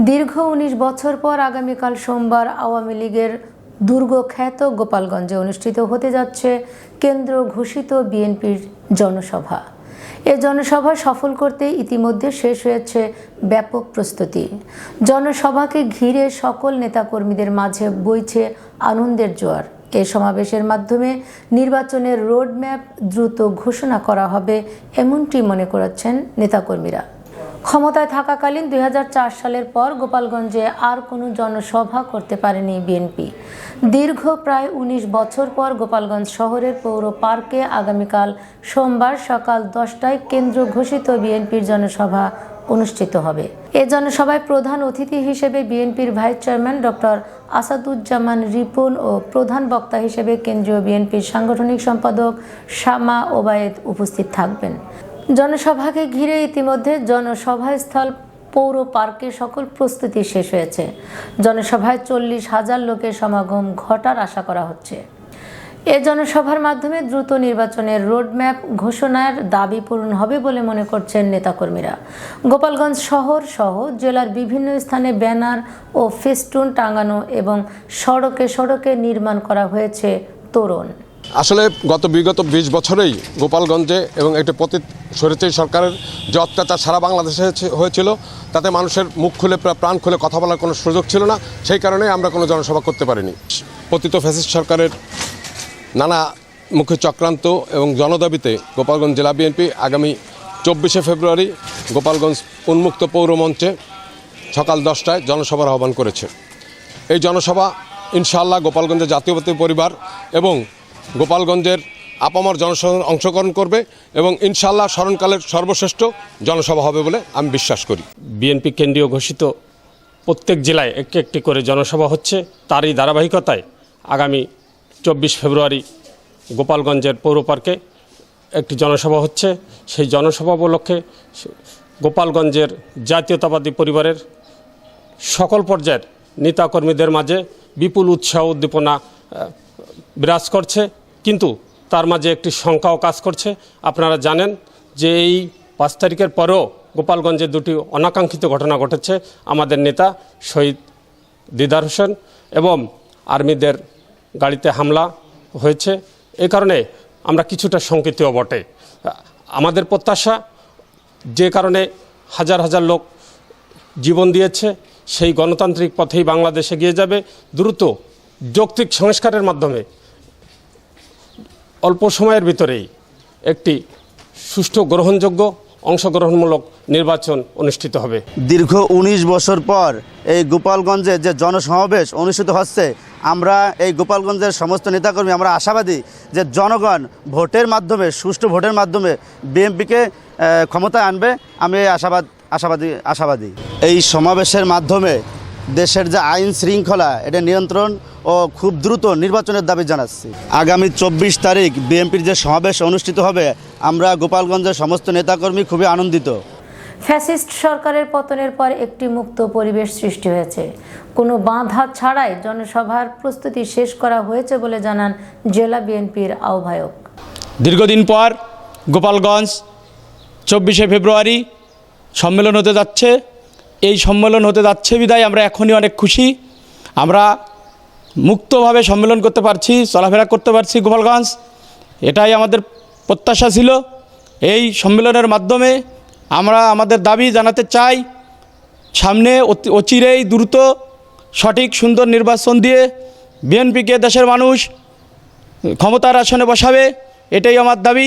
দীর্ঘ ১৯ বছর পর আগামীকাল সোমবার আওয়ামী লীগের দুর্গখ্যাত গোপালগঞ্জে অনুষ্ঠিত হতে যাচ্ছে কেন্দ্র ঘোষিত বিএনপির জনসভা। এ জনসভা সফল করতে ইতিমধ্যে শেষ হয়েছে ব্যাপক প্রস্তুতি। জনসভাকে ঘিরে সকল নেতাকর্মীদের মাঝে বইছে আনন্দের জোয়ার। এ সমাবেশের মাধ্যমে নির্বাচনের রোডম্যাপ দ্রুত ঘোষণা করা হবে এমনটি মনে করছেন নেতাকর্মীরা। ক্ষমতায় থাকাকালীন ২০০৪ সালের পর গোপালগঞ্জে আর কোনো জনসভা করতে পারেনি বিএনপি। দীর্ঘ প্রায় ১৯ বছর পর গোপালগঞ্জ শহরের পৌর পার্কে আগামীকাল সোমবার সকাল ১০টায় কেন্দ্র ঘোষিত বিএনপির জনসভা অনুষ্ঠিত হবে। এ জনসভায় প্রধান অতিথি হিসেবে বিএনপির vice chairman doctor Asaduzzaman Ripon ও প্রধান বক্তা হিসেবে কেন্দ্রীয় বিএনপির সাংগঠনিক সম্পাদক শামা ওবায়েদ উপস্থিত থাকবেন। জনসভাকে ঘিরে ইতিমধ্যে জনসভাস্থল পৌর পার্কে সকল প্রস্তুতি শেষ হয়েছে। জনসভায় ৪০,০০০ লোকের সমাগম ঘটার আশা করা হচ্ছে। এ জনসভার মাধ্যমে দ্রুত নির্বাচনের রোডম্যাপ ঘোষণার দাবি পূরণ হবে বলে মনে করছেন নেতাকর্মীরা। গোপালগঞ্জ শহর সহ জেলার বিভিন্ন স্থানে ব্যানার ও ফেস্টুন টাঙানো এবং সড়কে সড়কে নির্মাণ করা হয়েছে তোরণ। আসলে বিগত ২০ বছরেই গোপালগঞ্জে এবং একটি স্বৈরাচারী সরকারের যে অত্যাচার সারা বাংলাদেশে হয়েছিল, তাতে মানুষের মুখ খুলে প্রাণ খুলে কথা বলার কোনো সুযোগ ছিল না। সেই কারণে আমরা কোনো জনসভা করতে পারিনি। পতিত ফ্যাসিস্ট সরকারের নানা মুখে চক্রান্ত এবং জনদাবিতে গোপালগঞ্জ জেলা বিএনপি আগামী ২৪শে ফেব্রুয়ারি গোপালগঞ্জ উন্মুক্ত পৌর মঞ্চে সকাল ১০টায় জনসভার আহ্বান করেছে। এই জনসভা ইনশাআল্লাহ গোপালগঞ্জের জাতীয়তাবাদী পরিবার এবং গোপালগঞ্জের আপামর জনসাধারণ অংশগ্রহণ করবে এবং ইনশাআল্লাহ স্মরণকালের সর্বশ্রেষ্ঠ জনসভা হবে বলে আমি বিশ্বাস করি। বিএনপি কেন্দ্রীয় ঘোষিত প্রত্যেক জেলায় একটি একটি করে জনসভা হচ্ছে। তারই ধারাবাহিকতায় আগামী ২৪ ফেব্রুয়ারি গোপালগঞ্জের পৌর পার্কে একটি জনসভা হচ্ছে। সেই জনসভা উপলক্ষে গোপালগঞ্জের জাতীয়তাবাদী পরিবারের সকল পর্যায়ের নেতাকর্মীদের মাঝে বিপুল উৎসাহ উদ্দীপনা বিরাজ করছে, কিন্তু তার মাঝে একটি শঙ্কাও কাজ করছে। আপনারা জানেন যে এই ৫ তারিখের পরেও গোপালগঞ্জে দুটি অনাকাঙ্ক্ষিত ঘটনা ঘটেছে। আমাদের নেতা শহীদ দিদার হোসেন এবং আর্মিদের গাড়িতে হামলা হয়েছে। এই কারণে আমরা কিছুটা শঙ্কিতও বটে। আমাদের প্রত্যাশা, যে কারণে হাজার হাজার লোক জীবন দিয়েছে, সেই গণতান্ত্রিক পথেই বাংলাদেশ এগিয়ে যাবে। দ্রুত যৌক্তিক সংস্কারের মাধ্যমে অল্প সময়ের ভিতরেই একটি সুষ্ঠু গ্রহণযোগ্য অংশগ্রহণমূলক নির্বাচন অনুষ্ঠিত হবে। দীর্ঘ ১৯ বছর পর এই গোপালগঞ্জে যে জনসমাবেশ অনুষ্ঠিত হচ্ছে, আমরা এই গোপালগঞ্জের সমস্ত নেতাকর্মী আমরা আশাবাদী যে জনগণ ভোটের মাধ্যমে, সুষ্ঠু ভোটের মাধ্যমে বিএনপিকে ক্ষমতায় আনবে। আমি এই আশাবাদী এই সমাবেশের মাধ্যমে দেশের যে আইন শৃঙ্খলা এটা নিয়ন্ত্রণ ও খুব দ্রুত নির্বাচনের দাবি জানাচ্ছি। আগামী ২৪ তারিখ বিএনপির যে সমাবেশ অনুষ্ঠিত হবে, আমরা গোপালগঞ্জের সমস্ত নেতাকর্মী খুবই আনন্দিত। ফ্যাসিস্ট সরকারের পতনের পর একটি মুক্ত পরিবেশ সৃষ্টি হয়েছে। কোনো বাধা ছাড়াই জনসভার প্রস্তুতি শেষ করা হয়েছে বলে জানান জেলা বিএনপির আহ্বায়ক। দীর্ঘদিন পর গোপালগঞ্জ ২৪শে ফেব্রুয়ারি সম্মেলন হতে যাচ্ছে। এই সম্মেলন হতে যাচ্ছে বিদায় আমরা এখনই অনেক খুশি। আমরা মুক্তভাবে সম্মেলন করতে পারছি, চলাফেরা করতে পারছি গোপালগঞ্জ। এটাই আমাদের প্রত্যাশা ছিল। এই সম্মেলনের মাধ্যমে আমরা আমাদের দাবি জানাতে চাই, সামনে অচিরেই দ্রুত সঠিক সুন্দর নির্বাচন দিয়ে বিএনপিকে দেশের মানুষ ক্ষমতার আসনে বসাবে, এটাই আমার দাবি।